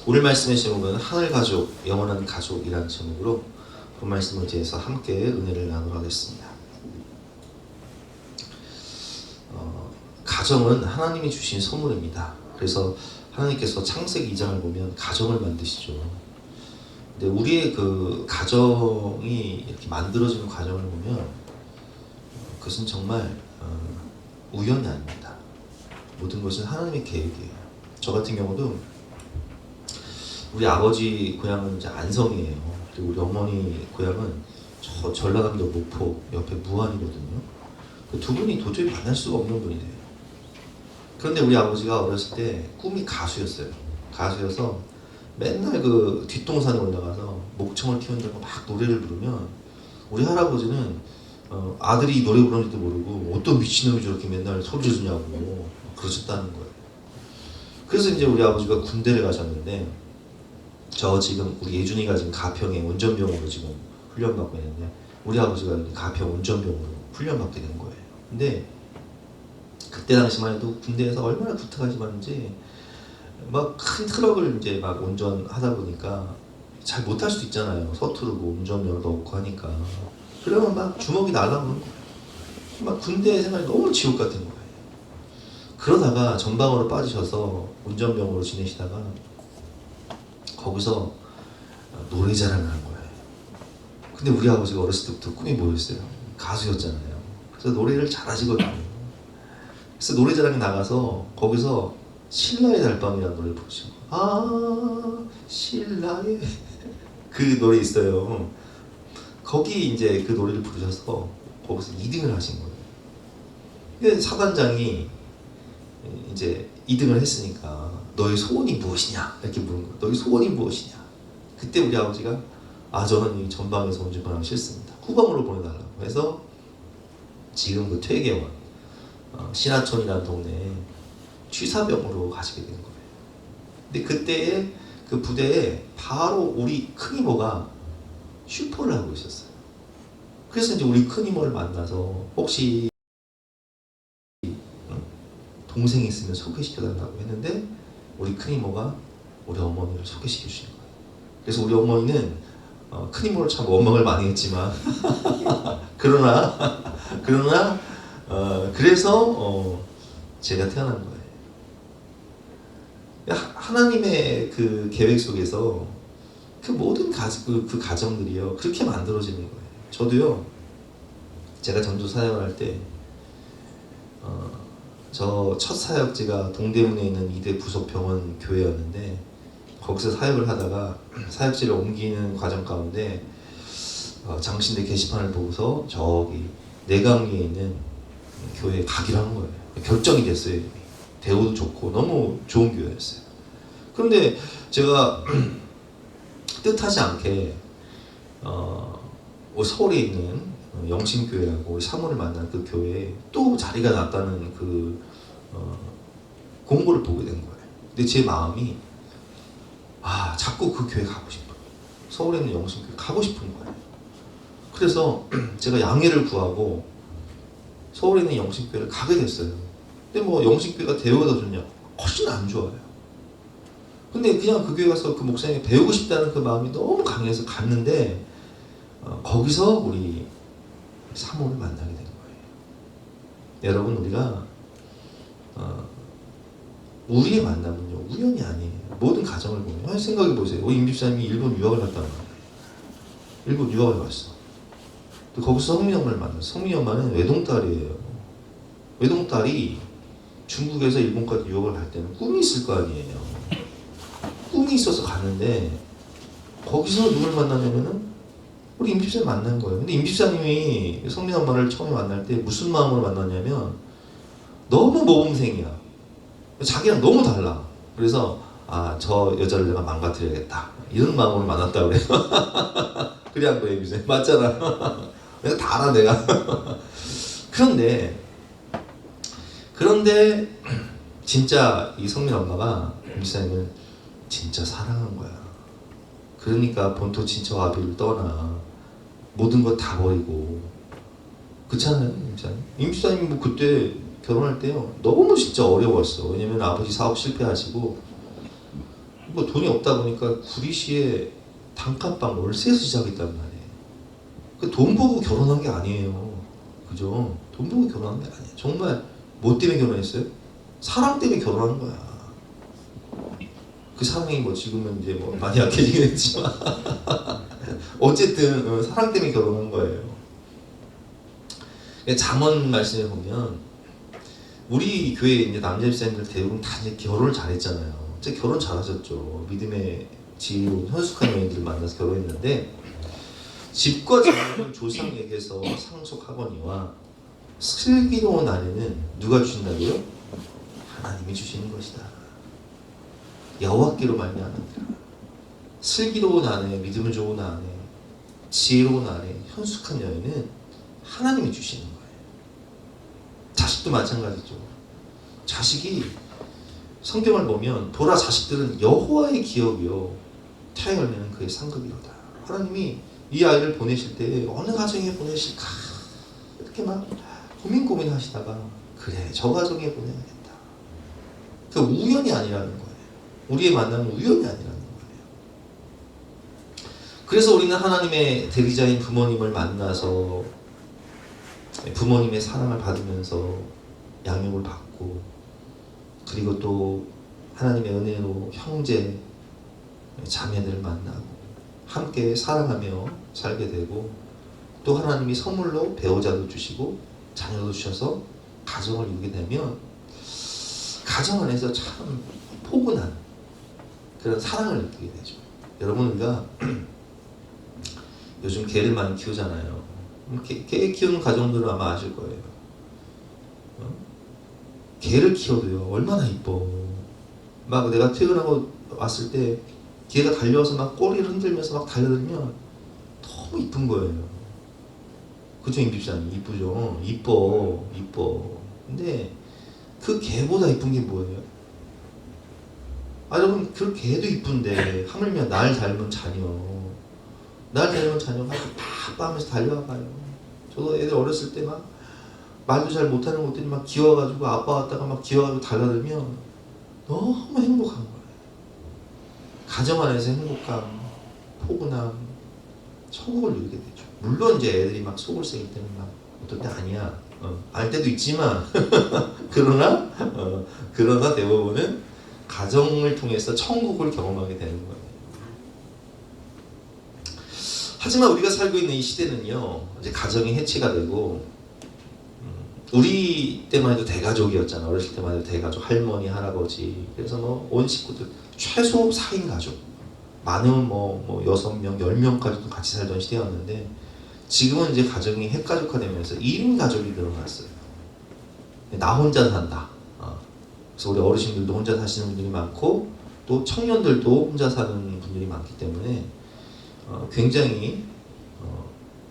오늘 말씀의 제목은 하늘 가족, 영원한 가족이라는 제목으로 그 말씀을 위해서 함께 은혜를 나누도록 하겠습니다. 가정은 하나님이 주신 선물입니다. 그래서 하나님께서 창세기 2장을 보면 가정을 만드시죠. 근데 우리의 그 가정이 이렇게 만들어지는 과정을 보면 그것은 정말 우연이 아닙니다. 모든 것은 하나님의 계획이에요. 저 같은 경우도 우리 아버지 고향은 이제 안성이에요. 그리고 우리 어머니 고향은 저 전라남도 목포 옆에 무안이거든요. 그 두 분이 도저히 만날 수가 없는 분이래요. 그런데 우리 아버지가 어렸을 때 꿈이 가수였어요. 가수여서 맨날 그 뒷동산에 올라가서 목청을 키운다고 막 노래를 부르면 우리 할아버지는 아들이 노래 부르는지도 모르고 어떤 미친놈이 저렇게 맨날 소리 지르냐고 그러셨다는 거예요. 그래서 이제 우리 아버지가 군대를 가셨는데 저 지금 우리 예준이가 지금 가평에 운전병으로 지금 훈련받고 있는데 우리 아버지가 가평 운전병으로 훈련받게 된 거예요. 근데 그때 당시만 해도 군대에서 얼마나 구타가 심한지 막 큰 트럭을 이제 막 운전하다 보니까 잘 못할 수도 있잖아요. 서투르고 운전면허도 없고 하니까. 그러면 막 주먹이 날아오는 거예요. 막 군대 생활이 너무 지옥 같은 거예요. 그러다가 전방으로 빠지셔서 운전병으로 지내시다가 거기서 노래 자랑을 한 거예요. 근데 우리 아버지가 어렸을 때부터 꿈이 뭐였어요? 가수였잖아요. 그래서 노래를 잘하시거든요. 그래서 노래 자랑에 나가서 거기서 신라의 달밤이라는 노래를 부르죠. 아 신라의 그 노래 있어요. 거기 이제 그 노래를 부르셔서 거기서 2등을 하신 거예요. 사단장이 이제 2등을 했으니까 너의 소원이 무엇이냐 이렇게 물은 거예요. 너의 소원이 무엇이냐. 그때 우리 아버지가 저는 이 전방에서 운전하기 싫습니다. 후방으로 보내달라고 해서 지금 그 퇴계원 신하촌이라는 동네에 취사병으로 가시게 된 거예요. 근데 그때의 그 부대에 바로 우리 큰이모가 슈퍼를 하고 있었어요. 그래서 이제 우리 큰이모를 만나서 혹시 동생이 있으면 소개시켜달라고 했는데 우리 큰이모가 우리 어머니를 소개시켜 주신 거예요. 그래서 우리 어머니는 큰이모를 참 원망을 많이 했지만 그러나 그래서 제가 태어난 거예요. 하나님의 그 계획 속에서 그 모든 그 가정들이요 그렇게 만들어지는 거예요. 저도요 제가 전도 사역을 할 때 저 첫 사역지가 동대문에 있는 이대 부속병원 교회였는데 거기서 사역을 하다가 사역지를 옮기는 과정 가운데 장신대 게시판을 보고서 저기 내강리에 있는 교회에 가기로 한 거예요. 결정이 됐어요. 대우도 좋고 너무 좋은 교회였어요. 그런데 제가 뜻하지 않게 서울에 있는 영신교회라고 사모를 만난 그 교회에 또 자리가 났다는 그 공고를 보게 된 거예요. 근데 제 마음이 자꾸 그 교회 가고 싶어요. 서울에 있는 영신교회 가고 싶은 거예요. 그래서 제가 양해를 구하고 서울에 있는 영신교회를 가게 됐어요. 근데 뭐 영신교회가 대우가 더 좋냐? 훨씬 안 좋아요. 근데 그냥 그 교회 가서 그 목사님이 배우고 싶다는 그 마음이 너무 강해서 갔는데 거기서 우리 사모를 만나게 된 거예요. 여러분 우리가 우리의 만남은요 우연이 아니에요. 모든 가정을 보면 생각해 보세요. 우리 임 집사님이 일본 유학을 갔다 왔는데 일본 유학을 갔어. 또 거기서 성민이 엄마를 만났어. 성민이 엄마는 외동딸이에요. 외동딸이 중국에서 일본까지 유학을 갈 때는 꿈이 있을 거 아니에요. 꿈이 있어서 가는데 거기서 누굴 만나냐면은 우리 임 집사님 만난 거예요. 근데 임 집사님이 성민 엄마를 처음에 만날 때 무슨 마음으로 만났냐면 너무 모범생이야. 자기랑 너무 달라. 그래서 저 여자를 내가 망가뜨려야겠다 이런 마음으로 만났다 그래요. 그래 한 거예요. 이제 맞잖아. 내가 다 알아 내가. 그런데 진짜 이 성민 엄마가 임 집사님을 진짜 사랑한 거야. 그러니까 본토 친척 아비를 떠나 모든 것 다 버리고 그렇잖아요. 임 집사님이 뭐 그때 결혼할 때요 너무 진짜 어려웠어. 왜냐면 아버지 사업 실패하시고 뭐 돈이 없다 보니까 구리시에 단칸방 월세에서 시작했단 말이에요. 그 돈 보고 결혼한 게 아니에요. 그죠? 돈 보고 결혼한 게 아니에요. 정말 뭐 때문에 결혼했어요? 사랑 때문에 결혼한 거야. 그 사랑이 뭐 지금은 이제 뭐 많이 약해지긴 했지만 어쨌든 사랑 때문에 결혼한 거예요. 잠언 말씀에 보면 우리 교회 이제 남자 집사님들 대부분 다 이제 결혼을 잘했잖아요. 이제 결혼 잘하셨죠. 믿음의 지혜로운 현숙한 여인들을 만나서 결혼했는데 집과 재물을 조상에게서 상속하거니와 슬기로운 아내는 누가 주신다고요? 하나님이 주시는 것이다. 여호와께로 말미암았다. 슬기로운 아내, 믿음을 좋은 아내, 지혜로운 아내, 현숙한 여인은 하나님이 주시는 거예요. 자식도 마찬가지죠. 자식이 성경을 보면 보라 자식들은 여호와의 기업이요 태아 열매는 그의 상급이로다. 하나님이 이 아이를 보내실 때 어느 가정에 보내실까 이렇게 막 고민하시다가 그래 저 가정에 보내야겠다. 그 우연이 아니라는 거예요. 우리의 만남은 우연이 아니라는 거예요. 그래서 우리는 하나님의 대리자인 부모님을 만나서 부모님의 사랑을 받으면서 양육을 받고 그리고 또 하나님의 은혜로 형제, 자매들을 만나고 함께 사랑하며 살게 되고 또 하나님이 선물로 배우자도 주시고 자녀도 주셔서 가정을 이루게 되면 가정 안에서 참 포근한 그런 사랑을 느끼게 되죠. 여러분 우리가 요즘 개를 많이 키우잖아요. 개 키우는 가정들은 아마 아실 거예요. 개를 키워도요 얼마나 이뻐. 막 내가 퇴근하고 왔을 때 개가 달려와서 막 꼬리를 흔들면서 막 달려들면 너무 이쁜 거예요. 그죠 임집사님? 이쁘죠? 이뻐. 근데 그 개보다 이쁜 게 뭐예요? 여러분 그 개도 이쁜데 하물며 날 닮은 자녀가 팍 하면서 달려와봐요. 저도 애들 어렸을 때 막 말도 잘 못하는 것들이 막 기어가지고 아빠 왔다가 막 기어가지고 달려들면 너무 행복한 거예요. 가정 안에서 행복감, 포근함, 천국을 누리게 되죠. 물론 이제 애들이 막 속을 새길 때는 막 어떨 때 아니야. 알 때도 있지만 그러나 대부분은 가정을 통해서 천국을 경험하게 되는 거예요. 하지만 우리가 살고 있는 이 시대는요, 이제 가정이 해체가 되고, 우리 때만 해도 대가족이었잖아. 어렸을 때만 해도 대가족, 할머니, 할아버지. 그래서 뭐 온 식구들 최소 4인 가족, 많으면 뭐 6명, 10명까지도 같이 살던 시대였는데 지금은 이제 가정이 핵가족화되면서 1인 가족이 늘어났어요. 나 혼자 산다. 그래서 우리 어르신들도 혼자 사시는 분들이 많고 또 청년들도 혼자 사는 분들이 많기 때문에 굉장히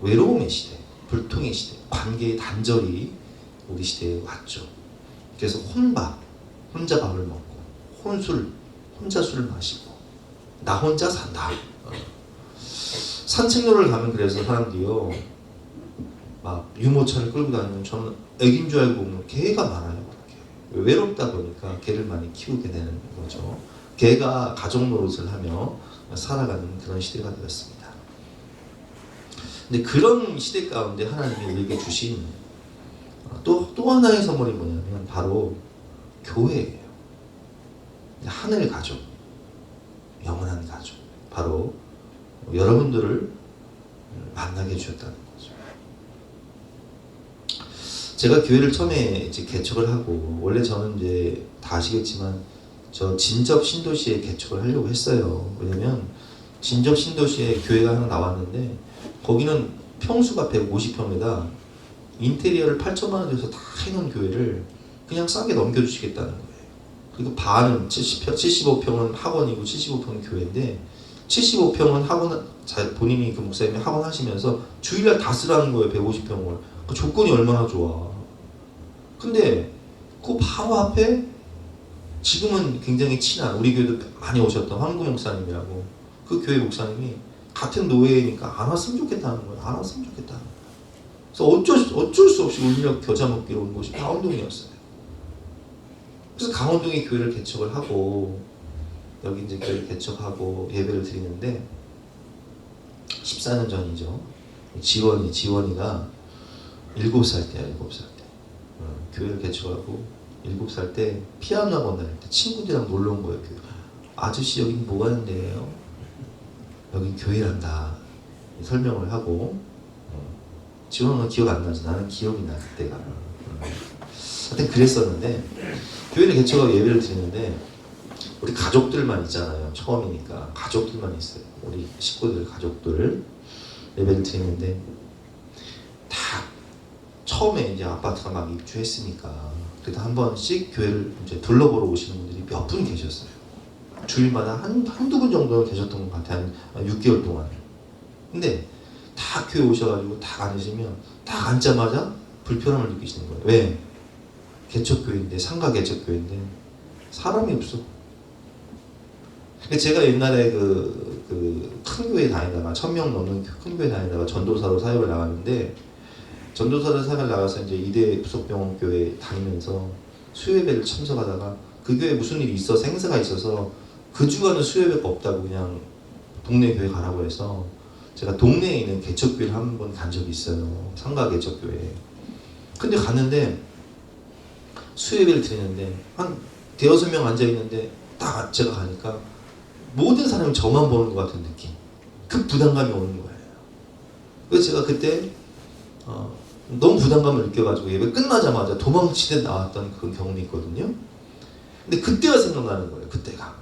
외로움의 시대, 불통의 시대, 관계의 단절이 우리 시대에 왔죠. 그래서 혼자 밥을 먹고 혼자 술을 마시고 나 혼자 산다. 산책로를 가면 그래서 사람들이요 막 유모차를 끌고 다니면 저는 애기인 줄 알고 보면 개가 많아요. 외롭다 보니까 개를 많이 키우게 되는 거죠. 개가 가족 노릇을 하며 살아가는 그런 시대가 되었습니다. 근데 그런 시대 가운데 하나님이 우리에게 주신 또 하나의 선물이 뭐냐면 바로 교회예요. 하늘 가족, 영원한 가족, 바로 여러분들을 만나게 해주셨다는 거죠. 제가 교회를 처음에 이제 개척을 하고 원래 저는 이제 다 아시겠지만 저 진접 신도시에 개척을 하려고 했어요. 왜냐면 진접 신도시에 교회가 하나 나왔는데 거기는 평수가 150평에다 인테리어를 8천만 원 들여서 다 해놓은 교회를 그냥 싸게 넘겨주시겠다는 거예요. 그리고 반은 75평은 학원이고 75평은 교회인데 75평은 학원 본인이 그 목사님이 학원 하시면서 주일날 다 쓰라는 거예요. 150평을. 그 조건이 얼마나 좋아. 근데 그 바로 앞에 지금은 굉장히 친한 우리 교회도 많이 오셨던 황구 목사님이라고 그 교회 목사님이 같은 노예니까 안 왔으면 좋겠다는 거예요. 안 왔으면 좋겠다는 거예요. 그래서 어쩔 수 없이 울며 겨자 먹기로 온 곳이 강원동이었어요. 그래서 강원동에 교회를 개척을 하고 여기 이제 교회 개척하고 예배를 드리는데 14년 전이죠. 지원이가 7살 때야, 7살 때. 교회를 개척하고 7살 때 피아노 학원 다닐 때 친구들이랑 놀러 온 거예요. 교회. 아저씨 여긴 뭐 하는 데예요? 여긴 교회란다. 설명을 하고 지원은 기억 안 나지. 나는 기억이 나 그때가. 하여튼 그랬었는데 교회를 개척하고 예배를 드리는데 우리 가족들만 있잖아요. 처음이니까 가족들만 있어요. 우리 식구들 가족들 예배를 드리는데 다 처음에 이제 아파트가 막 입주했으니까 그래도 한 번씩 교회를 이제 둘러보러 오시는 분들이 몇 분 계셨어요. 주일마다 한두 분 정도 계셨던 것 같아요. 한 6개월 동안. 근데 다 교회 오셔가지고 다 앉으시면 딱 앉자마자 불편함을 느끼시는 거예요. 왜? 개척교회인데, 상가 개척교회인데 사람이 없어. 제가 옛날에 큰 교회 다니다가 1000명 넘는 큰 교회 다니다가 전도사로 사역을 나갔는데 전도사로 사역을 나가서 이제 이대 부속병원 교회 다니면서 수요예배를 참석하다가 그 교회에 무슨 일이 있어서 행사가 있어서 그 주간은 수요예배가 없다고 그냥 동네 교회 가라고 해서 제가 동네에 있는 개척교회를 한 번 간 적이 있어요. 상가 개척교회. 근데 갔는데 수요예배를 드리는데 한 대여섯 명 앉아있는데 딱 제가 가니까 모든 사람이 저만 보는 것 같은 느낌. 그 부담감이 오는 거예요. 그래서 제가 그때 너무 부담감을 느껴가지고 예배 끝나자마자 도망치듯 나왔던 그 경험이 있거든요. 근데 그때가 생각나는 거예요. 그때가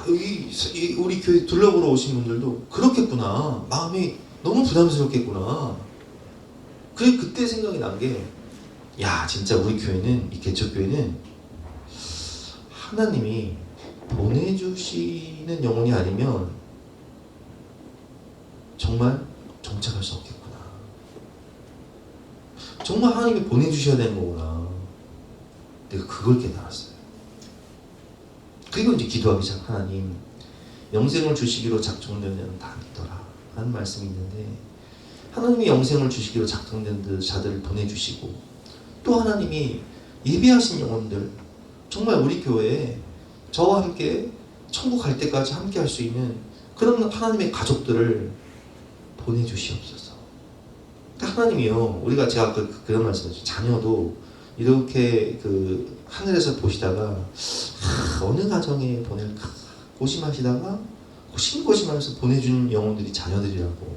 여기 우리 교회 둘러보러 오신 분들도 그렇겠구나. 마음이 너무 부담스럽겠구나. 그때 생각이 난 게 진짜 우리 교회는, 이 개척교회는 하나님이 보내주시는 영혼이 아니면 정말 정착할 수 없겠구나. 정말 하나님이 보내주셔야 되는 거구나. 내가 그걸 깨달았어요. 그리고 이제 기도하기 시작. 하나님, 영생을 주시기로 작정된 자는 다 믿더라 하는 말씀이 있는데 하나님이 영생을 주시기로 작정된 자들을 보내주시고 또 하나님이 예비하신 영혼들, 정말 우리 교회에 저와 함께 천국 갈 때까지 함께 할 수 있는 그런 하나님의 가족들을 보내주시옵소서. 그러니까 하나님이요, 우리가 제가 그런 말씀했죠. 자녀도 이렇게 하늘에서 보시다가 어느 가정에 보낼까 고심하시다가 고심하면서 보내준 영혼들이 자녀들이라고.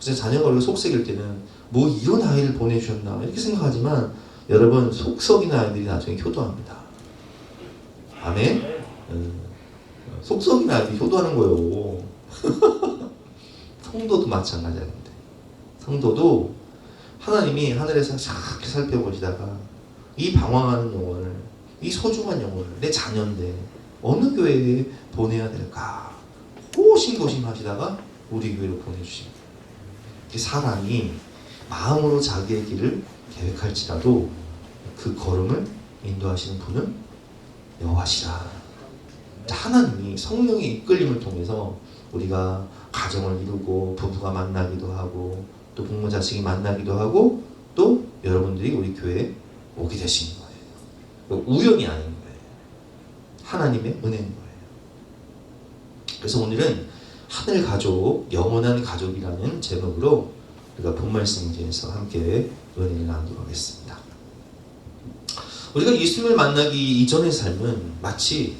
그래서 자녀가 우리가 속썩일 때는 뭐 이런 아이를 보내주셨나 이렇게 생각하지만 여러분, 속썩이는 아이들이 나중에 효도합니다. 아멘? 속썩이는 아이들이 효도하는 거예요. 성도도 마찬가지인데, 성도도 하나님이 하늘에서 싹 살펴보시다가 이 방황하는 영혼을, 이 소중한 영혼을, 내 자녀인데 어느 교회에 보내야 될까 고심하시다가 우리 교회로 보내주십니다. 사람이 마음으로 자기의 길을 계획할지라도 그 걸음을 인도하시는 분은 여호와시라. 하나님이 성령의 이끌림을 통해서 우리가 가정을 이루고 부부가 만나기도 하고 또 부모 자식이 만나기도 하고 또 여러분들이 우리 교회에 오게 되신 거예요. 우연이 아닌 거예요. 하나님의 은혜인 거예요. 그래서 오늘은 하늘 가족, 영원한 가족이라는 제목으로 우리가 본 말씀에서 함께 은혜를 나누도록 하겠습니다. 우리가 예수님을 만나기 이전의 삶은 마치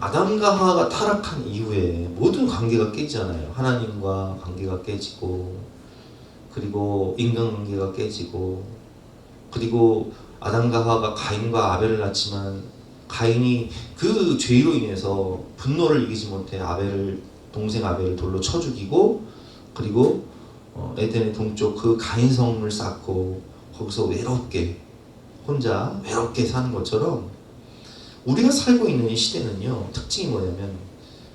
아담과 하와가 타락한 이후에 모든 관계가 깨지잖아요. 하나님과 관계가 깨지고, 그리고 인간관계가 깨지고, 그리고 아담과 하와가 가인과 아벨을 낳지만 가인이 그 죄로 인해서 분노를 이기지 못해 동생 아벨을 돌로 쳐 죽이고, 그리고 에덴의 동쪽 그 가인성을 쌓고 거기서 혼자 외롭게 사는 것처럼 우리가 살고 있는 이 시대는요, 특징이 뭐냐면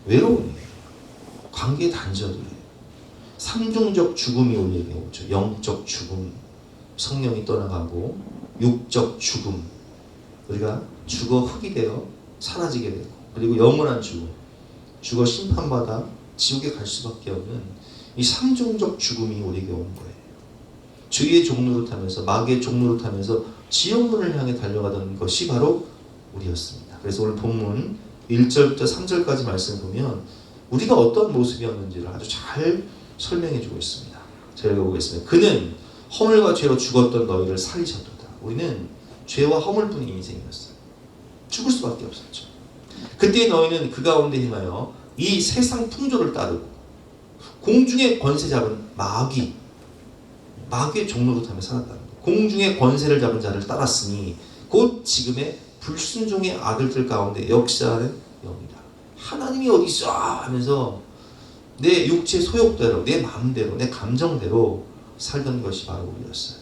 외로움이에요. 관계 단절이에요. 삼중적 죽음이 우리에게 오죠. 영적 죽음, 성령이 떠나가고, 육적 죽음, 우리가 죽어 흙이 되어 사라지게 되고, 그리고 영원한 죽음, 죽어 심판받아 지옥에 갈 수밖에 없는 이 삼중적 죽음이 우리에게 온 거예요. 죄의 종로를 타면서, 마귀의 종로를 타면서 지옥문을 향해 달려가던 것이 바로 우리였습니다. 그래서 오늘 본문 1절부터 3절까지 말씀을 보면 우리가 어떤 모습이었는지를 아주 잘 설명해 주고 있습니다. 제가 읽어보겠습니다. 그는 허물과 죄로 죽었던 너희를 살리셨도다. 우리는 죄와 허물뿐인 인생이었어요. 죽을 수밖에 없었죠. 그때 너희는 그 가운데 행하여 이 세상 풍조를 따르고 공중의 권세 잡은 마귀의 종로로 타며 살았다는 거예요. 공중의 권세를 잡은 자를 따랐으니 곧 지금의 불순종의 아들들 가운데 역사하는 영이다. 하나님이 어디 있어 하면서 내 육체 소욕대로, 내 마음대로, 내 감정대로 살던 것이 바로 우리였어요.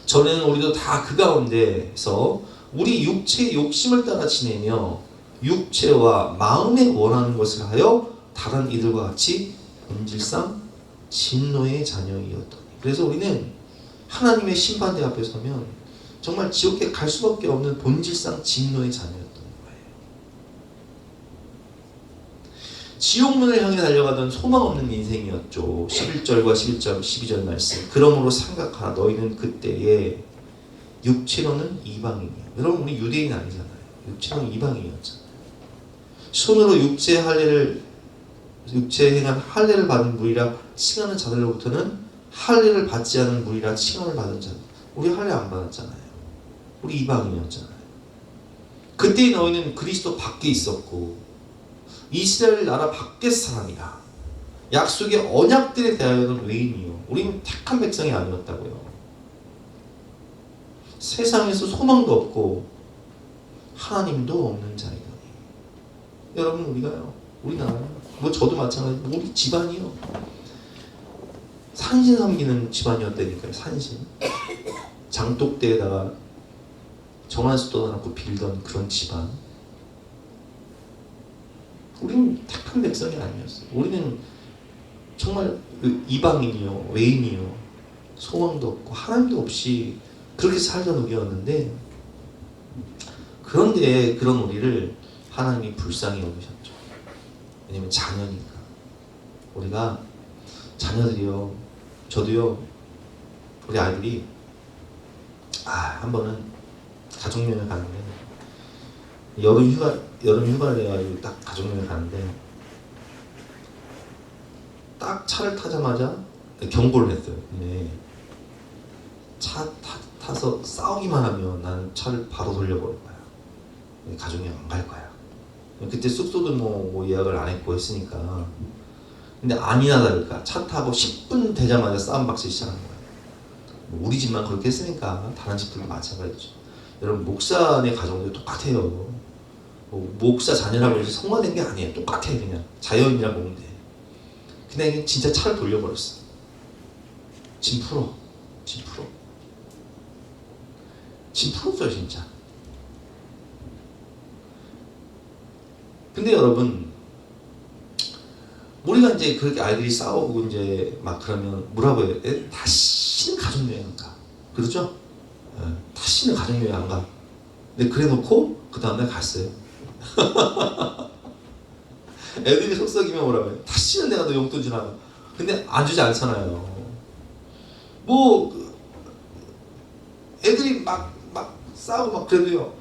전에는 우리도 다 그 가운데서 우리 육체의 욕심을 따라 지내며 육체와 마음에 원하는 것을 하여 다른 이들과 같이 본질상 진노의 자녀이었더니. 그래서 우리는 하나님의 심판대 앞에 서면 정말 지옥에 갈 수밖에 없는 본질상 진노의 자녀였던 거예요. 지옥문을 향해 달려가던 소망 없는 인생이었죠. 11절과 11절, 12절 말씀. 그러므로 생각하라. 너희는 그때에 육체로는 이방인이에요. 여러분 우리 유대인 아니잖아요. 육체로는 이방인이었잖아요. 손으로 육체 행한 할례를 받은 무리라 칭하는 자들로부터는 할례를 받지 않은 무리라 칭함을 받은 자들. 우리 할례 안 받았잖아요. 우리 이방인이었잖아요. 그때 너희는 그리스도 밖에 있었고 이스라엘 나라 밖에서 사람이라. 약속의 언약들에 대하여는 외인이요. 우리는 택한 백성이 아니었다고요. 세상에서 소망도 없고 하나님도 없는 자이더니. 여러분 우리가요. 우리나라요. 뭐 저도 마찬가지. 우리 집안이요. 산신 섬기는 집안이었다니까요. 산신. 장독대에다가 정한수도 놔놓고 빌던 그런 집안. 우리는 택한 백성이 아니었어요. 우리는 정말 이방인이요, 외인이요, 소망도 없고 하나님도 없이 그렇게 살던 우리였는데, 그런데 그런 우리를 하나님이 불쌍히 여기셨죠. 왜냐면 자녀니까. 우리가 자녀들이요, 저도요, 우리 아이들이 한 번은 가족여행 가는데 여름 휴가를 해가지고 딱 가족여행 가는데 딱 차를 타자마자 경고를 했어요. 근데 차 타서 싸우기만 하면 나는 차를 바로 돌려버릴 거야. 가족여행 안 갈 거야. 그때 숙소도 뭐 예약을 안 했고 했으니까. 근데 아니나 다를까 차 타고 10분 되자마자 싸움 박질 시작한 거예요. 우리 집만 그렇게 했으니까 다른 집들도 마찬가지죠. 여러분 목사의 가정도 똑같아요. 목사 자녀라고 해서 성화된 게 아니에요. 똑같아요. 그냥 자연이라 보면 돼. 그냥 진짜 차를 돌려버렸어. 짐 풀었어요 진짜. 근데 여러분 우리가 이제 그렇게 아이들이 싸우고 이제 막 그러면 뭐라고 해요? 다시는 가족여행 안 가. 그렇죠? 다시는 가족여행 안 가. 근데 그래 놓고 그 다음날 갔어요. 애들이 속썩이면 뭐라고 해요? 다시는 내가 너 용돈 주나. 근데 안 주지 않잖아요. 애들이 막 싸우고 막 그래도요.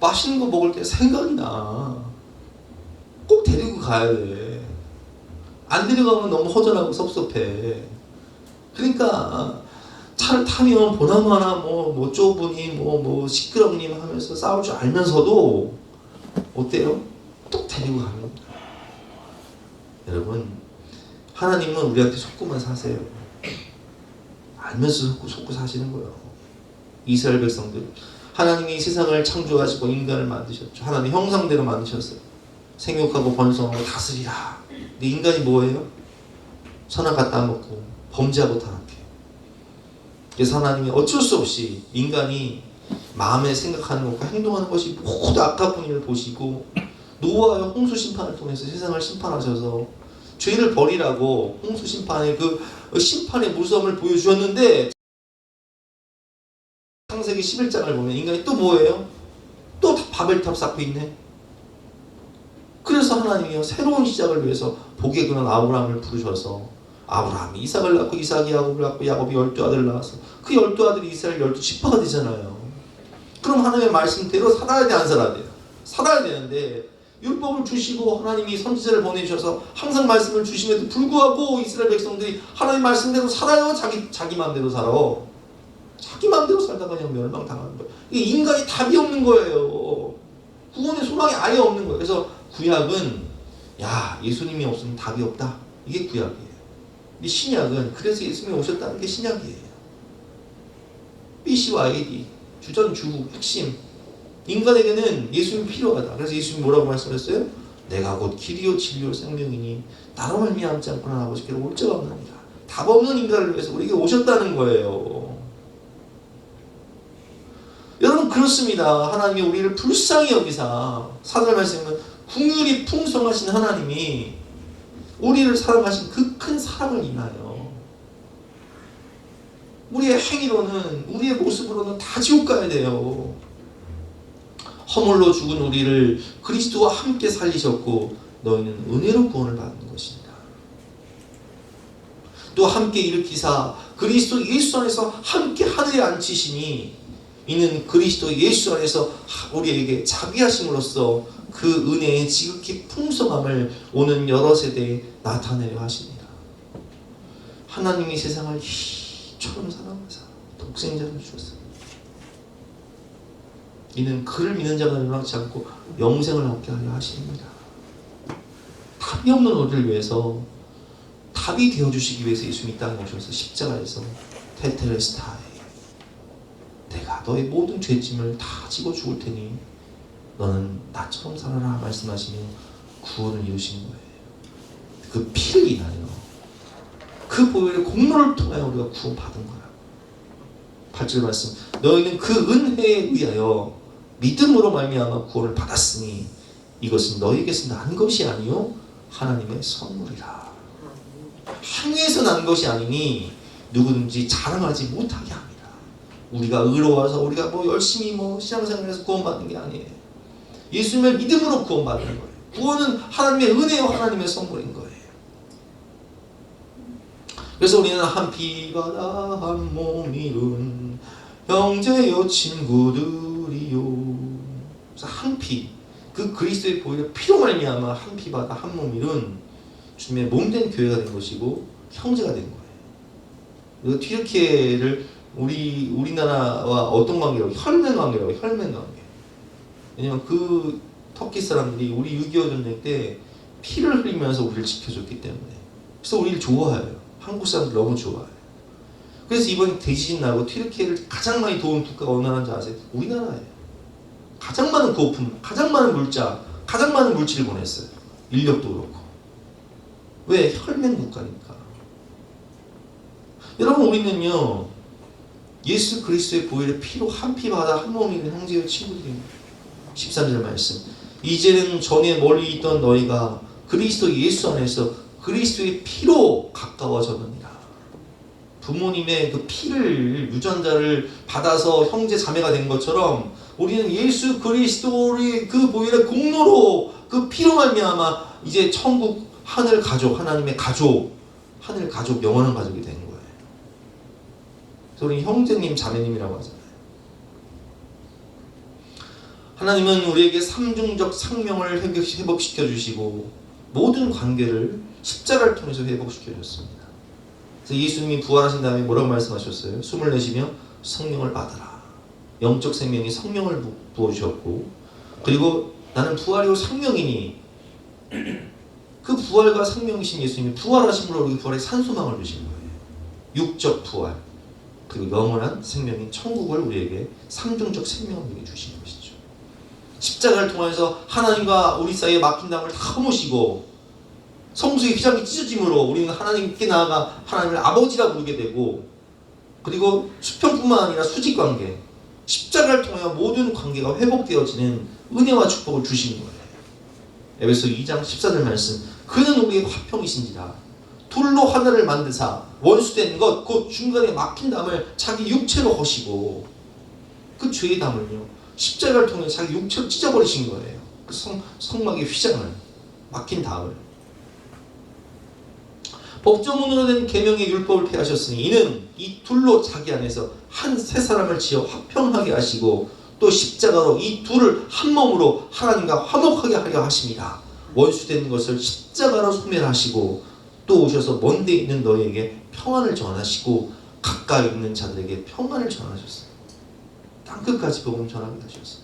맛있는 거 먹을 때 생각이 나. 꼭 데리고 가야 돼. 안 데려가면 너무 허전하고 섭섭해. 그러니까 차를 타면 보나마나 뭐 좁으니 뭐 시끄럽니 하면서 싸울 줄 알면서도 어때요? 또 데리고 가는 겁니다. 여러분 하나님은 우리한테 속고만 사세요. 알면서 속고 사시는 거예요. 이스라엘 백성들 하나님이 세상을 창조하시고 인간을 만드셨죠. 하나님 형상대로 만드셨어요. 생육하고 번성하고 다스리라. 근데 인간이 뭐예요? 선악과 따먹고 범죄하고 타락해. 그래서 하나님이 어쩔 수 없이 인간이 마음에 생각하는 것과 행동하는 것이 모두 악하분을 보시고 노아의 홍수 심판을 통해서 세상을 심판하셔서 죄를 버리라고 홍수 심판의 그 심판의 무서움을 보여주셨는데, 창세기 11장을 보면 인간이 또 뭐예요? 또 바벨탑 쌓고 있네. 그래서 하나님이요 새로운 시작을 위해서 복의 근원 아브라함을 부르셔서 아브라함이 이삭을 낳고 이삭이 야곱을 낳고 야곱이 12아들을 낳아서 그 12아들이 이스라엘 12지파가 되잖아요. 그럼 하나님의 말씀대로 살아야 돼, 안 살아야 돼요? 살아야 되는데 율법을 주시고 하나님이 선지자를 보내주셔서 항상 말씀을 주심에도 불구하고 이스라엘 백성들이 하나님 말씀대로 살아요? 자기 마음대로 살아? 자기 마음대로 살다가 그냥 멸망당하는 거예요. 이게 인간이 답이 없는 거예요. 구원의 소망이 아예 없는 거예요. 그래서 구약은 야, 예수님이 없으면 답이 없다. 이게 구약이에요. 이 신약은 그래서 예수님이 오셨다는 게 신약이에요. BC와 AD, 주전주후, 핵심. 인간에게는 예수님이 필요하다. 그래서 예수님이 뭐라고 말씀하셨어요? 내가 곧 길이요 진리요 생명이니 나로 말미암지 않고는 아버지께로 올 자가 없느니라. 답 없는 인간을 위해서 우리에게 오셨다는 거예요. 여러분, 그렇습니다. 하나님이 우리를 불쌍히 여기사, 사절 말씀은 긍휼이 풍성하신 하나님이 우리를 사랑하신 그 큰 사랑을 인하여 우리의 행위로는, 우리의 모습으로는 다 지옥 가야 돼요. 허물로 죽은 우리를 그리스도와 함께 살리셨고 너희는 은혜로 구원을 받는 것입니다. 또 함께 일으키사 그리스도 예수 안에서 함께 하늘에 앉히시니 이는 그리스도 예수 안에서 우리에게 자비하심으로써 그 은혜의 지극히 풍성함을 오는 여러 세대에 나타내려 하십니다. 하나님이 세상을 이처럼 사랑하사 독생자를 주셨습니다. 이는 그를 믿는 자가 멸망치 않고 영생을 얻게 하려 하십니다. 답이 없는 우리를 위해서 답이 되어주시기 위해서 예수님이 이 땅에 오셔서 십자가에서 테텔레스타이, 내가 너의 모든 죄짐을 다 지고 죽을 테니 너는 나처럼 살아라 말씀하시며 구원을 이루신 거예요. 그 피를 인하여, 그 보혈의 공로를 통하여 우리가 구원받은 거야. 8절 말씀, 너희는 그 은혜에 의하여 믿음으로 말미암아 구원을 받았으니 이것은 너희에게서 난 것이 아니요 하나님의 선물이라. 행위에서 난 것이 아니니 누구든지 자랑하지 못하게 합니다. 우리가 의로워서 우리가 열심히 신앙생활에서 구원받는 게 아니에요. 예수님의 믿음으로 구원받는 거예요. 구원은 하나님의 은혜요 하나님의 선물인 거예요. 그래서 우리는 한 피바다 한 몸이룬 형제요 친구들이요. 그래서 한 피, 그 그리스도의 보혈의 피로 말미암아 한 피바다 한 몸이룬 주님의 몸된 교회가 된 것이고 형제가 된 거예요. 그리고 튀르키예를 우리나라와 어떤 관계라고? 혈맹 관계라고. 혈맹 관계. 왜냐면 그 터키 사람들이 우리 6.25 전쟁 때 피를 흘리면서 우리를 지켜줬기 때문에. 그래서 우리를 좋아해요. 한국 사람들 너무 좋아해요. 그래서 이번에 대지진 나고 튀르키예를 가장 많이 도운 국가가 어느 나라인지 아세요? 우리나라예요. 가장 많은 고품, 가장 많은 물자, 가장 많은 물질을 보냈어요. 인력도 그렇고. 왜? 혈맹 국가니까. 여러분, 우리는요 예수 그리스도의 보혈의 피로 한 피 받아 한 몸이 있는 형제의 친구들입니다. 13절 말씀, 이제는 전에 멀리 있던 너희가 그리스도 예수 안에서 그리스도의 피로 가까워졌느니라. 부모님의 그 피를, 유전자를 받아서 형제 자매가 된 것처럼 우리는 예수 그리스도의 그 보혈의 공로로 그 피로 말미암아 이제 천국 하늘 가족, 하나님의 가족, 하늘 가족, 영원한 가족이 된 거예요. 그래서 우리 형제님, 자매님이라고 하잖아요. 하나님은 우리에게 삼중적 생명을 회복시켜 주시고 모든 관계를 십자가를 통해서 회복시켜 줬습니다. 그래서 예수님이 부활하신 다음에 뭐라고 말씀하셨어요? 숨을 내쉬며 성령을 받아라. 영적 생명이 성령을 부어주셨고, 그리고 나는 부활이요 생명이니 그 부활과 생명이신 예수님이 부활하심으로 우리 부활의 산소망을 주신 거예요. 육적 부활, 그리고 영원한 생명인 천국을 우리에게 삼중적 생명을 우리에게 주신 것이죠. 십자가를 통해서 하나님과 우리 사이에 막힌 담을 다 허무시고 성수의 휘장이 찢어짐으로 우리는 하나님께 나아가 하나님을 아버지라 부르게 되고, 그리고 수평뿐만 아니라 수직관계, 십자가를 통해 모든 관계가 회복되어지는 은혜와 축복을 주신 거예요. 에베소 2장 14절 말씀, 그는 우리의 화평이신지라 둘로 하나를 만드사 원수된 것 곧 중간에 막힌 담을 자기 육체로 허시고, 그 죄의 담을요 십자가를 통해 자기 육체로 찢어버리신 거예요. 그 성막의 휘장을, 막힌 담을. 법조문으로 된 계명의 율법을 폐하셨으니 이는 이 둘로 자기 안에서 한 세 사람을 지어 화평하게 하시고 또 십자가로 이 둘을 한 몸으로 하나님과 화목하게 하려 하십니다. 원수된 것을 십자가로 소멸하시고 또 오셔서 먼데 있는 너희에게 평안을 전하시고 가까이 있는 자들에게 평안을 전하셨어요. 땅끝까지 복음 전하게 하셨어요.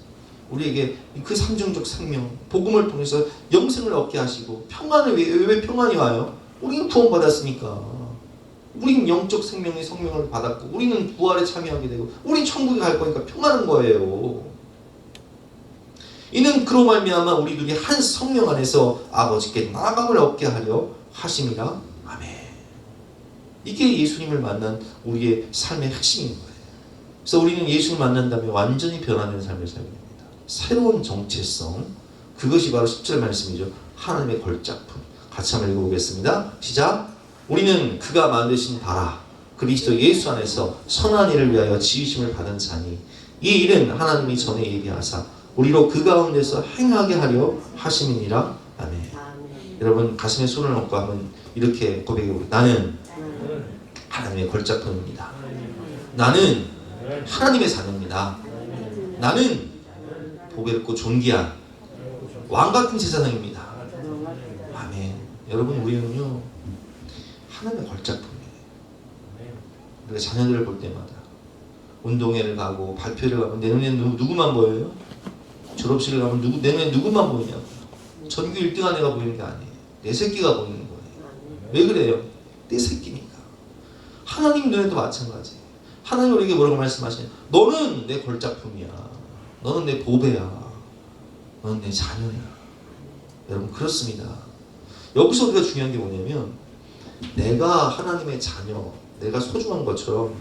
우리에게 그 삼중적 생명, 복음을 통해서 영생을 얻게 하시고 평안을 왜 평안이 와요? 우리는 구원받았으니까. 우리는 영적 생명의 성령을 받았고 우리는 부활에 참여하게 되고 우리는 천국에 갈 거니까 평안한 거예요. 이는 그로 말미암아 우리들이 한 성령 안에서 아버지께 나아감을 얻게 하려 하심이라. 아멘. 이게 예수님을 만난 우리의 삶의 핵심인 거예요. 그래서 우리는 예수를 만난다면 완전히 변화되는 삶을 살게 됩니다. 새로운 정체성, 그것이 바로 10절 말씀이죠. 하나님의 걸작품. 같이 한번 읽어보겠습니다. 시작. 우리는 그가 만드신 바라 그리스도 예수 안에서 선한 일을 위하여 지으심을 받은 자니 이 일은 하나님이 전에 예비하사 우리로 그 가운데서 행하게 하려 하심이니라. 아멘. 여러분 가슴에 손을 얹고 한번 이렇게 고백해보세요. 나는 하나님의 걸작품입니다. 나는 하나님의 자녀입니다. 나는 보배롭고 존귀한 왕같은 제사장입니다. 아멘. 여러분 우리는요 하나님의 걸작품이에요. 우리가 자녀들을 볼 때마다 운동회를 가고 발표를 가면 내 눈에 누구만 보여요? 졸업식을 가면 내 눈에 누구만 보이냐고. 전교 1등한 애가 보이는 게 아니에요. 내 새끼가 보이는 거예요. 왜 그래요? 내 새끼니까. 하나님 눈에도 마찬가지예요. 하나님 우리에게 뭐라고 말씀하시냐? 너는 내 걸작품이야. 너는 내 보배야. 너는 내 자녀야. 여러분 그렇습니다. 여기서 우리가 중요한 게 뭐냐면 내가 하나님의 자녀, 내가 소중한 것처럼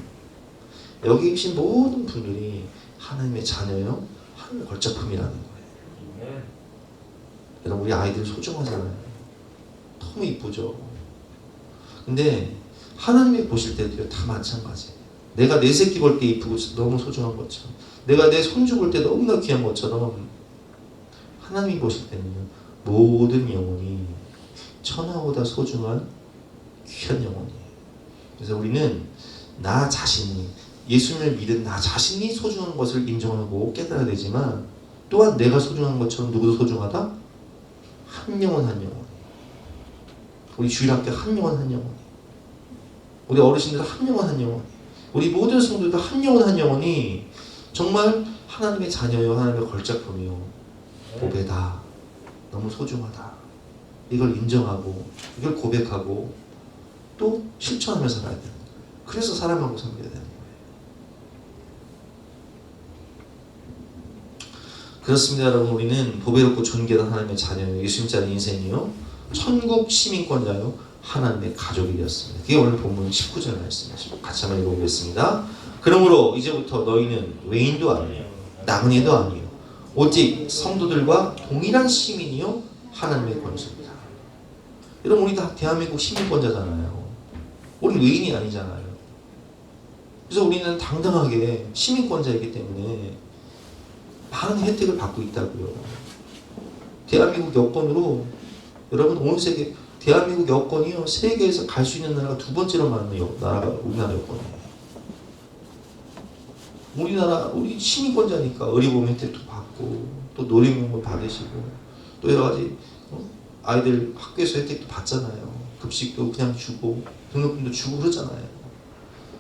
여기 계신 모든 분들이 하나님의 자녀요, 하나님의 걸작품이라는 거예요. 여러분 우리 아이들 소중하잖아요. 너무 이쁘죠. 근데 하나님이 보실 때도 다 마찬가지예요. 내가 내 새끼 볼 때 이쁘고 너무 소중한 것처럼, 내가 내 손주 볼 때 너무나 귀한 것처럼 하나님이 보실 때는요 모든 영혼이 천하보다 소중한 귀한 영혼이에요. 그래서 우리는 나 자신이, 예수님을 믿은 나 자신이 소중한 것을 인정하고 깨달아야 되지만 또한 내가 소중한 것처럼 누구도 소중하다? 한 영혼 한 영혼. 우리 주일학교 한 영혼 한 영혼. 우리 어르신들 한 영혼 한 영혼. 우리 모든 성도들 한 영혼 한 영혼이 정말 하나님의 자녀요, 하나님의 걸작품이요, 보배다. 너무 소중하다. 이걸 인정하고 이걸 고백하고 또 실천하면서 가야 되는 거예요. 그래서 사람하고 섬겨야 되는 거예요. 그렇습니다. 여러분 우리는 보배롭고 존귀한 하나님의 자녀요, 예수님자리 인생이요, 천국 시민권자요, 하나님의 가족이 되었습니다. 그게 오늘 본문 19절 말씀이죠. 같이 한번 읽어보겠습니다. 그러므로 이제부터 너희는 외인도 아니요 나그네도 아니요 오직 성도들과 동일한 시민이요 하나님의 권속이다. 여러분 우리 다 대한민국 시민권자잖아요. 우리 외인이 아니잖아요. 그래서 우리는 당당하게 시민권자이기 때문에 많은 혜택을 받고 있다고요. 대한민국 여권으로 여러분 온 세계, 대한민국 여권이요 세계에서 갈 수 있는 나라가 두 번째로 많은 나라가 우리나라 여권이에요. 우리 시민권자니까 의료보험 혜택도 받고 또 놀이공원 받으시고 또 여러 가지 아이들 학교에서 혜택도 받잖아요. 급식도 그냥 주고 등록금도 주고 그러잖아요.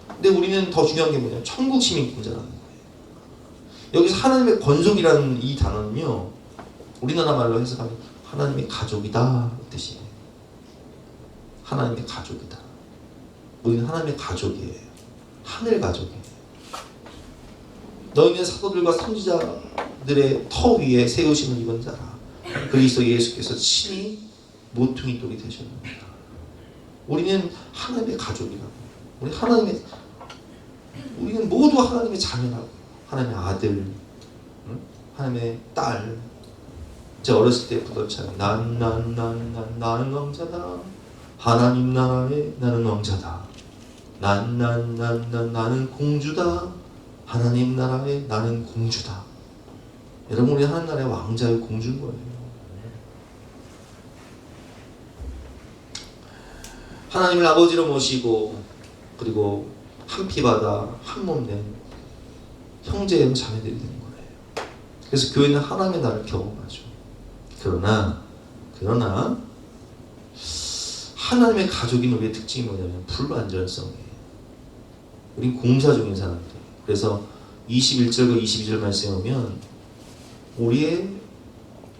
근데 우리는 더 중요한 게 뭐냐면 천국 시민권자라는 거예요. 여기서 하나님의 권속이라는 이 단어는요 우리나라 말로 해석하면 하나님의 가족이다 뜻이에요. 하나님의 가족이다. 우리는 하나님의 가족이에요. 하늘 가족이에요. 너희는 사도들과 선지자들의 터 위에 세우심을 입은 자라. 그리스도 예수께서 친히 모퉁이 돌이 되셨습니다. 우리는 하나님의 가족이라고. 우리는 모두 하나님의 자녀라고. 하나님의 아들, 하나님의 딸. 제 어렸을 때 부던 찬양, 나는 왕자다. 하나님 나라에 나는 왕자다. 나는 공주다. 하나님 나라에 나는 공주다. 여러분 우리 하나님 나라의 왕자의 공주인 거예요. 하나님을 아버지로 모시고 그리고 한 피바다 한 몸된 형제의 자매들이 되는 거예요. 그래서 교회는 하나님의 나라를 경험하죠. 그러나 하나님의 가족인 우리의 특징이 뭐냐면 불완전성이에요. 우린 공사 중인 사람들. 그래서 21절과 22절 말씀에 보면 우리의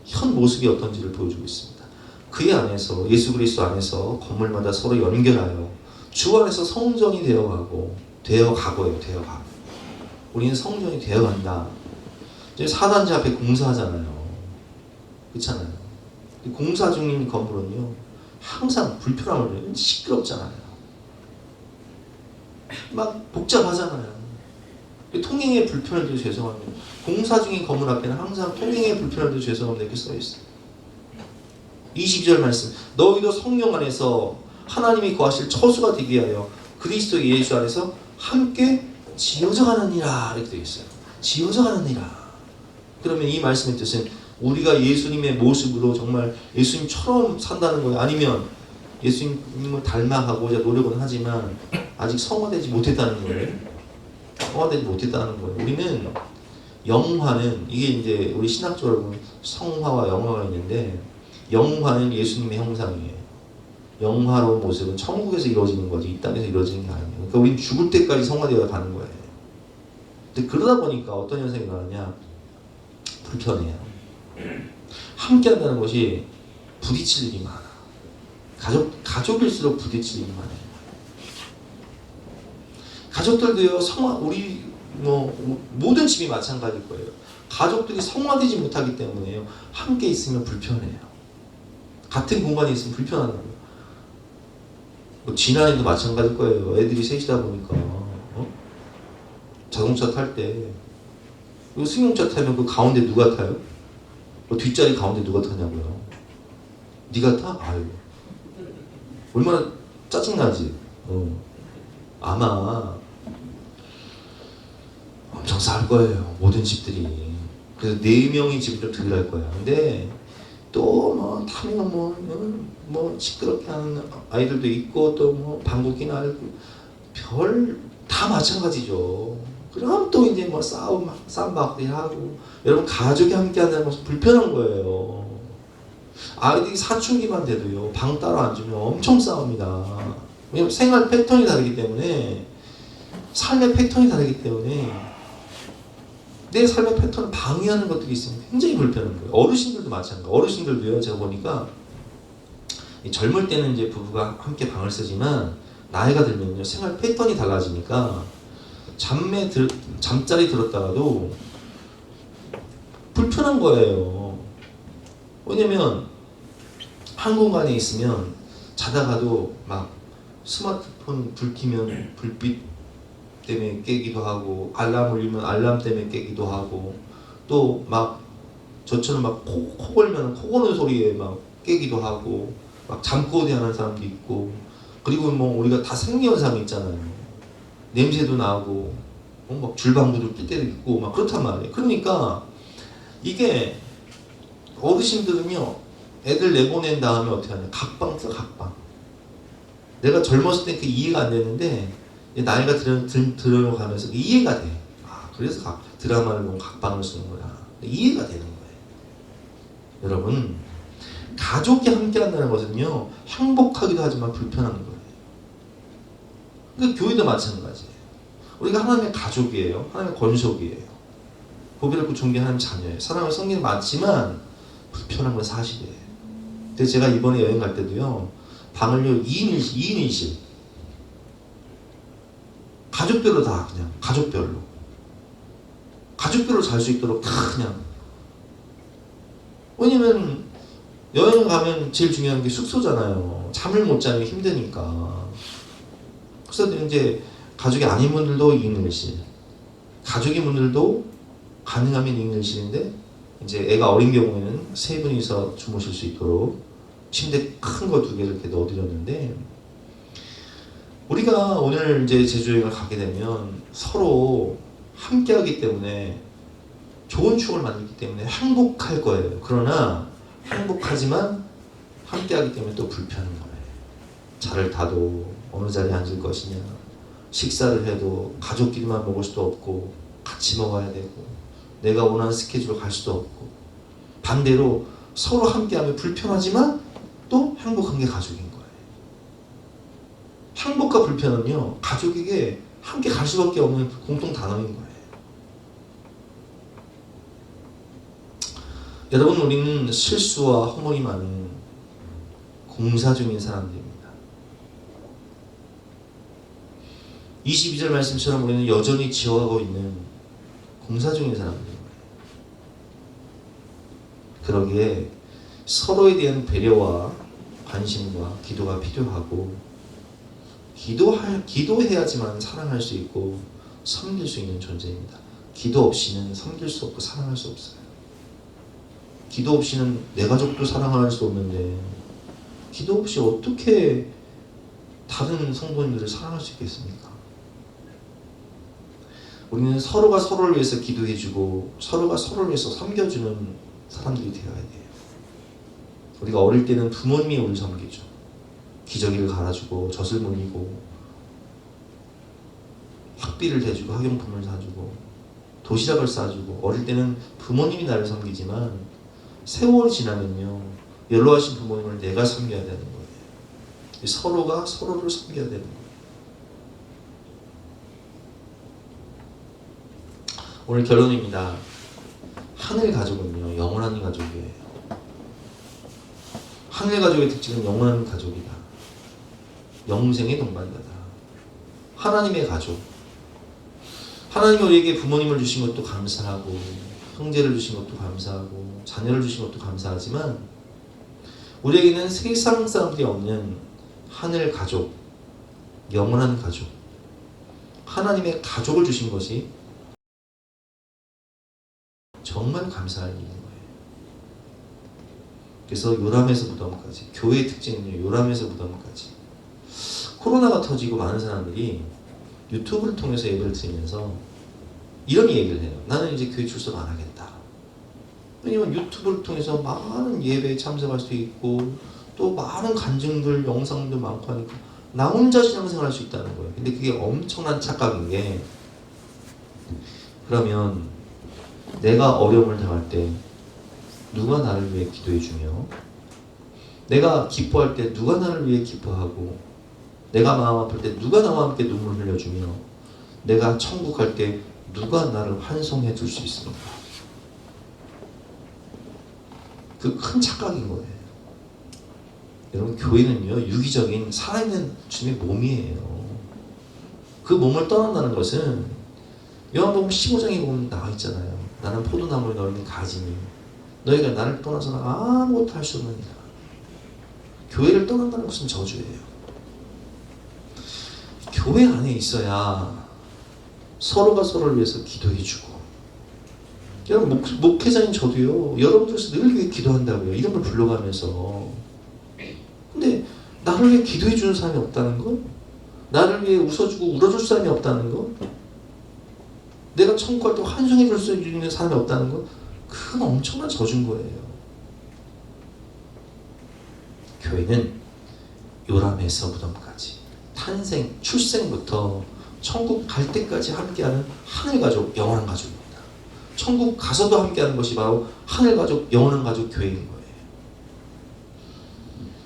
현 모습이 어떤지를 보여주고 있습니다. 그의 안에서, 예수 그리스도 안에서 건물마다 서로 연결하여 주 안에서 성전이 되어가고요. 우리는 성전이 되어간다. 이제 사단지 앞에 공사하잖아요. 그렇잖아요. 공사 중인 건물은요, 항상 불편함을 줘요. 시끄럽잖아요. 막 복잡하잖아요. 통행에 불편을 드려 죄송합니다. 공사 중인 건물 앞에는 항상 통행에 불편을 드려 죄송합니다. 이렇게 써있어요. 22절 말씀. 너희도 성령 안에서 하나님이 거하실 처소가 되기 위하여 그리스도 예수 안에서 함께 지어져 가느니라. 이렇게 되어 있어요. 지어져 가느니라. 그러면 이 말씀의 뜻은 우리가 예수님의 모습으로 정말 예수님처럼 산다는 거예요? 아니면 예수님을 닮아가고자 노력은 하지만 아직 성화되지 못했다는 거예요? 성화되지 못했다는 거예요. 우리는 영화는, 이게 이제 우리 신학적으로 보면 성화와 영화가 있는데, 영화는 예수님의 형상이에요. 영화로운 모습은 천국에서 이루어지는 거지 이 땅에서 이루어지는 게 아니에요. 그러니까 우리는 죽을 때까지 성화되어 가는 거예요. 근데 그러다 보니까 어떤 현상이 일어나냐? 불편해요. 함께 한다는 것이 부딪힐 일이 많아. 가족일수록 부딪힐 일이 많아요. 가족들도요, 우리 모든 집이 마찬가지일 거예요. 가족들이 성화되지 못하기 때문에요, 함께 있으면 불편해요. 같은 공간에 있으면 불편하다고요. 지난해도 마찬가지일 거예요. 애들이 셋이다 보니까 자동차 탈 때 승용차 타면 그 가운데 누가 타요? 뒷자리 가운데 누가 타냐고요. 네가 타? 아유, 얼마나 짜증나지. 아마 엄청 쌀 거예요, 모든 집들이. 그래서 4명이 집을 좀 들어갈 거야. 근데 또 타면 시끄럽게 하는 아이들도 있고, 또 방귀끼나 알고, 다 마찬가지죠. 그럼 또 이제 싸움 막 하고. 여러분, 가족이 함께 한다는 것은 불편한 거예요. 아이들이 사춘기만 돼도요, 방 따로 앉으면 엄청 싸웁니다. 왜냐면 생활 패턴이 다르기 때문에, 삶의 패턴이 다르기 때문에 내 삶의 패턴을 방해하는 것들이 있으면 굉장히 불편한 거예요. 어르신들도 마찬가지예요. 어르신들도요, 제가 보니까 젊을 때는 이제 부부가 함께 방을 쓰지만 나이가 들면요, 생활 패턴이 달라지니까 잠자리 들었다가도 불편한 거예요. 왜냐면 한 공간에 있으면 자다가도 막 스마트폰 불 켜면 불빛 때문에 깨기도 하고, 알람 울리면 알람 때문에 깨기도 하고, 또 막 저처럼 막 코 골면 코 고는 소리에 막 깨기도 하고, 막 잠꼬대 하는 사람도 있고, 그리고 우리가 다 생리현상이 있잖아요. 냄새도 나고, 막 줄방구도 낄 때도 있고, 막 그렇단 말이에요. 그러니까 이게 어르신들은요, 애들 내보낸 다음에 어떻게 하냐? 각방 써, 각방. 내가 젊었을 때 그 이해가 안 됐는데, 나이가 들어가면서 이해가 돼. 그래서 드라마를 보면 각방을 쓰는 거야. 이해가 되는 거예요. 여러분, 가족이 함께 한다는 것은요, 행복하기도 하지만 불편한 거예요. 그러니까 교회도 마찬가지예요. 우리가 하나님의 가족이에요. 하나님의 권속이에요. 보배롭고 존귀한 하나님 자녀예요. 사랑하는 성경은 맞지만 불편한 건 사실이에요. 근데 제가 이번에 여행 갈 때도요, 방을요 2인 1실 가족별로 다, 그냥 가족별로 잘 수 있도록 다 그냥. 왜냐면 여행 가면 제일 중요한 게 숙소잖아요. 잠을 못 자면 힘드니까. 그래서 이제 가족이 아닌 분들도 2인 1실, 가족인 분들도 가능하면 2인 1실인데, 이제 애가 어린 경우에는 3분이서 주무실 수 있도록 침대 큰 거 2개를 이렇게 넣어드렸는데, 우리가 오늘 이제 제주 여행을 가게 되면 서로 함께하기 때문에 좋은 추억을 만들기 때문에 행복할 거예요. 그러나 행복하지만 함께하기 때문에 또 불편한 거예요. 차를 타도 어느 자리에 앉을 것이냐, 식사를 해도 가족끼리만 먹을 수도 없고 같이 먹어야 되고, 내가 원하는 스케줄로 갈 수도 없고, 반대로 서로 함께하면 불편하지만 또 행복한 게 가족인 거예요. 행복과 불편은요, 가족에게 함께 갈 수밖에 없는 공통 단어인 거예요. 여러분, 우리는 실수와 허물이 많은 공사 중인 사람들입니다. 22절 말씀처럼 우리는 여전히 지어가고 있는 공사 중인 사람들입니다. 그러기에 서로에 대한 배려와 관심과 기도가 필요하고, 기도해야지만 사랑할 수 있고 섬길 수 있는 존재입니다. 기도 없이는 섬길 수 없고 사랑할 수 없어요. 기도 없이는 내 가족도 사랑할 수 없는데, 기도 없이 어떻게 다른 성도님들을 사랑할 수 있겠습니까? 우리는 서로가 서로를 위해서 기도해주고 서로가 서로를 위해서 섬겨주는 사람들이 되어야 돼요. 우리가 어릴 때는 부모님이 우리를 섬기죠. 기저귀를 갈아주고 젖을 물리고 학비를 대주고 학용품을 사주고 도시락을 싸주고, 어릴 때는 부모님이 나를 섬기지만 세월이 지나면요, 연로하신 부모님을 내가 섬겨야 되는 거예요. 서로가 서로를 섬겨야 되는 거예요. 오늘 결론입니다. 하늘 가족은요, 영원한 가족이에요. 하늘 가족의 특징은 영원한 가족이다. 영생의 동반자다. 하나님의 가족. 하나님이 우리에게 부모님을 주신 것도 감사하고, 형제를 주신 것도 감사하고, 자녀를 주신 것도 감사하지만, 우리에게는 세상 사람들이 없는 하늘 가족, 영원한 가족, 하나님의 가족을 주신 것이 정말 감사할 일인 거예요. 그래서 요람에서 무덤까지, 교회의 특징은요, 요람에서 무덤까지. 코로나가 터지고 많은 사람들이 유튜브를 통해서 예배를 드리면서 이런 얘기를 해요. 나는 이제 교회 출석 안 하겠다. 왜냐면 유튜브를 통해서 많은 예배에 참석할 수 있고, 또 많은 간증들, 영상도 많고 하니까 나 혼자 신앙생활 할 수 있다는 거예요. 근데 그게 엄청난 착각인 게, 그러면 내가 어려움을 당할 때 누가 나를 위해 기도해주며, 내가 기뻐할 때 누가 나를 위해 기뻐하고, 내가 마음 아플 때 누가 나와 함께 눈물 흘려주며, 내가 천국 갈 때 누가 나를 환송해 줄 수 있습니까? 그 큰 착각인 거예요. 여러분, 교회는요, 유기적인 살아있는 주님의 몸이에요. 그 몸을 떠난다는 것은 요한복음 15장에 보면 나와 있잖아요. 나는 포도나무에 너희는 가지니 너희가 나를 떠나서는 아무것도 할 수 없느니라. 교회를 떠난다는 것은 저주예요. 교회 안에 있어야 서로가 서로를 위해서 기도해주고, 여러분, 목회자인 저도요, 여러분들께서 늘 위해 기도한다고요. 이름을 불러가면서. 근데 나를 위해 기도해주는 사람이 없다는 거? 나를 위해 웃어주고 울어줄 사람이 없다는 거? 내가 천국 갈 때 환송해줄 수 있는 사람이 없다는 거? 그건 엄청난 저주인 거예요. 교회는 요람에서 무덤까지, 탄생, 출생부터 천국 갈 때까지 함께하는 하늘 가족, 영원한 가족입니다. 천국 가서도 함께하는 것이 바로 하늘 가족, 영원한 가족 교회인 거예요.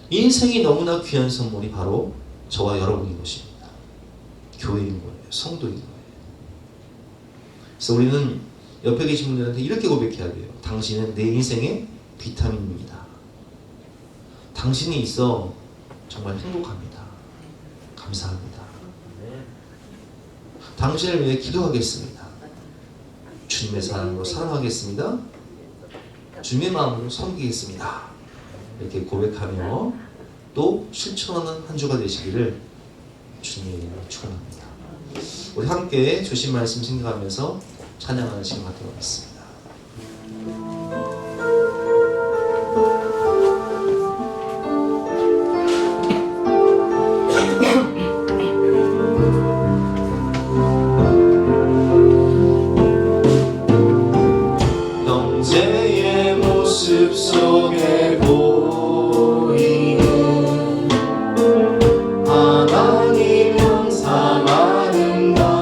인생이 너무나 귀한 선물이 바로 저와 여러분인 것입니다. 교회인 거예요. 성도인 거예요. 그래서 우리는 옆에 계신 분들한테 이렇게 고백해야 돼요. 당신은 내 인생의 비타민입니다. 당신이 있어 정말 행복합니다. 감사합니다. 당신을 위해 기도하겠습니다. 주님의 사랑으로 사랑하겠습니다. 주님의 마음으로 섬기겠습니다. 이렇게 고백하며 또 실천하는 한 주가 되시기를 주님의 이름으로 축원합니다. 우리 함께 주신 말씀 생각하면서 찬양하는 시간 갖도록 하겠습니다. 형제의 모습 속에 보이는 하나님 형상 아름다워라.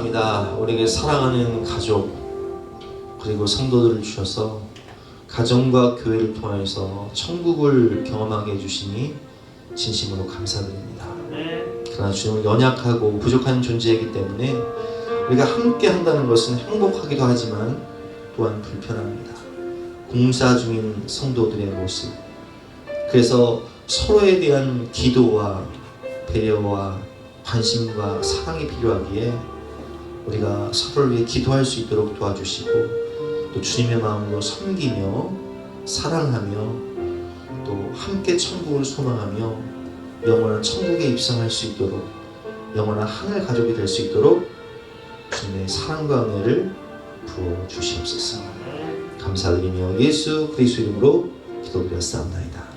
감사합니다. 우리에게 사랑하는 가족 그리고 성도들을 주셔서 가정과 교회를 통하여서 천국을 경험하게 해주시니 진심으로 감사드립니다. 그러나 주님은 연약하고 부족한 존재이기 때문에 우리가 함께 한다는 것은 행복하기도 하지만 또한 불편합니다. 공사 중인 성도들의 모습, 그래서 서로에 대한 기도와 배려와 관심과 사랑이 필요하기에 우리가 서로를 위해 기도할 수 있도록 도와주시고 또 주님의 마음으로 섬기며 사랑하며 또 함께 천국을 소망하며 영원한 천국에 입성할 수 있도록 영원한 하늘 가족이 될 수 있도록 주님의 사랑과 은혜를 부어 주시옵소서. 감사드리며 예수 그리스도 이름으로 기도드렸사옵나이다.